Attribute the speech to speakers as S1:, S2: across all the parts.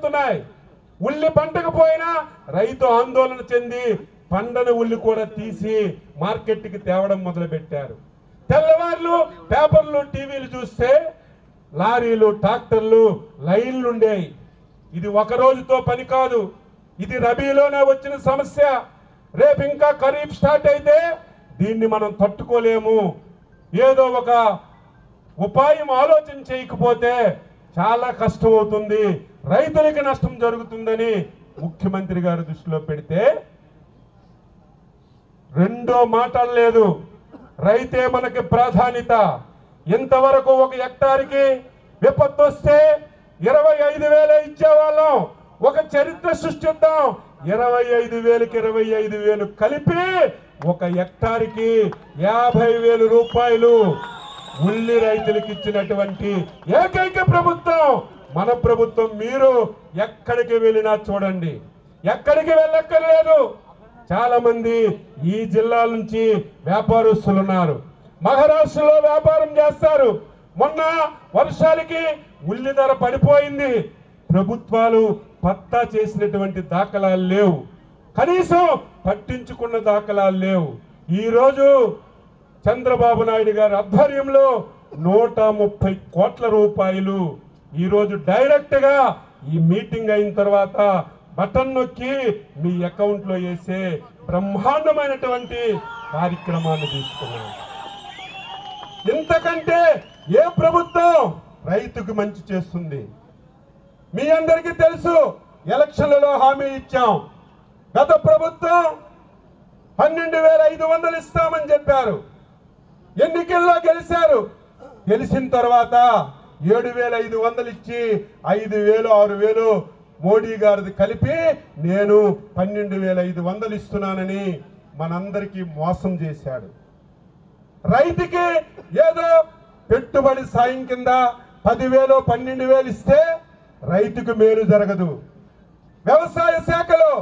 S1: అవుతున్నాయి. ఉల్లి పంటకు పోయినా రైతు ఆందోళన చెంది పండని ఉల్లి కూడా తీసి మార్కెట్కి తేవడం మొదలుపెట్టారు. తెల్లవార్లు పేపర్లు టీవీలు చూస్తే లారీలు ట్రాక్టర్లు లైన్లు ఉండేవి. ఇది ఒక రోజుతో పని కాదు, ఇది రబీలోనే వచ్చిన సమస్య. రేపు ఇంకా ఖరీఫ్ స్టార్ట్ అయితే దీన్ని మనం తట్టుకోలేము. ఏదో ఒక ఉపాయం ఆలోచన చేయకపోతే చాలా కష్టం అవుతుంది, రైతులకి నష్టం జరుగుతుందని ముఖ్యమంత్రి గారు దృష్టిలో పెడితే రెండో మాటలేదు. రైతే మనకి ప్రాధాన్యత. ఇంతవరకు ఒక హెక్టార్కి విపత్తు వస్తే 25,000 ఇచ్చేవాళ్ళం. ఒక చరిత్ర సృష్టిద్దాం. 25,000కి 25,000 కలిపి ఒక హెక్టార్కి 50,000 రూపాయలు ఉల్లి రైతులకు ఇచ్చినటువంటి ఏకైక ప్రభుత్వం మన ప్రభుత్వం. మీరు ఎక్కడికి వెళ్ళినా చూడండి, ఎక్కడికి వెళ్ళక్కర్లేదు. చాలా మంది ఈ జిల్లాల నుంచి వ్యాపారస్తులు ఉన్నారు, మహారాష్ట్రలో వ్యాపారం చేస్తారు. మొన్న వర్షాలకి ఉల్లి ధర పడిపోయింది. ప్రభుత్వాలు పత్తా చేసినటువంటి దాఖలాలు లేవు, కనీసం పట్టించుకున్న దాఖలాలు లేవు. ఈరోజు చంద్రబాబు నాయుడు గారి ఆధ్వర్యంలో 130 కోట్ల రూపాయలు ఈరోజు డైరెక్ట్గా ఈ మీటింగ్ అయిన తర్వాత బటన్ నొక్కి మీ అకౌంట్లో వేసే బ్రహ్మాండమైనటువంటి కార్యక్రమాన్ని తీసుకున్నాం. ఇంతకంటే ఏ ప్రభుత్వం రైతుకు మంచి చేస్తుంది? మీ అందరికీ తెలుసు, ఎలక్షన్లలో హామీ ఇచ్చాం. గత ప్రభుత్వం 12,500 ఇస్తామని చెప్పారు. ఎన్నికల్లో గెలిచారు. గెలిచిన తర్వాత 7,500 ఇచ్చి 5,000 6,000 మోడీ గారిది కలిపి నేను 12,500 ఇస్తున్నానని మనందరికీ మోసం చేశాడు. రైతుకి ఏదో పెట్టుబడి సాయం కింద 10,000 12,000 ఇస్తే రైతుకు మేలు జరగదు. వ్యవసాయ శాఖలో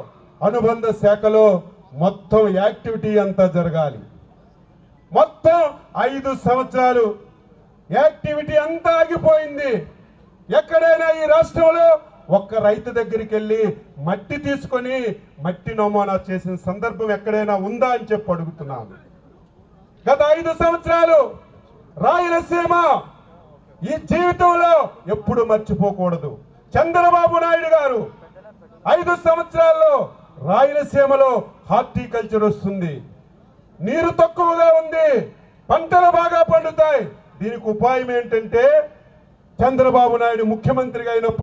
S1: అనుబంధ శాఖలో మొత్తం యాక్టివిటీ అంతా జరగాలి. మొత్తం 5 సంవత్సరాలు యాక్టివిటీ అంతా ఆగిపోయింది. ఎక్కడైనా ఈ రాష్ట్రంలో ఒక్క రైతు దగ్గరికి వెళ్ళి మట్టి తీసుకొని మట్టి నమూనా చేసిన సందర్భం ఎక్కడైనా ఉందా అని చెప్పి అడుగుతున్నాను. గత 5 సంవత్సరాలు రాయలసీమ ఈ జీవితంలో ఎప్పుడు మర్చిపోకూడదు. చంద్రబాబు నాయుడు గారు 5 సంవత్సరాల్లో రాయలసీమలో హార్టికల్చర్ వస్తుంది, నీరు తక్కువగా ఉంది, పంటలు బాగా పండుతాయి. దీనికి ఉపాయం ఏంటంటే చంద్రబాబు నాయుడు ముఖ్యమంత్రిగా అయినప్పుడు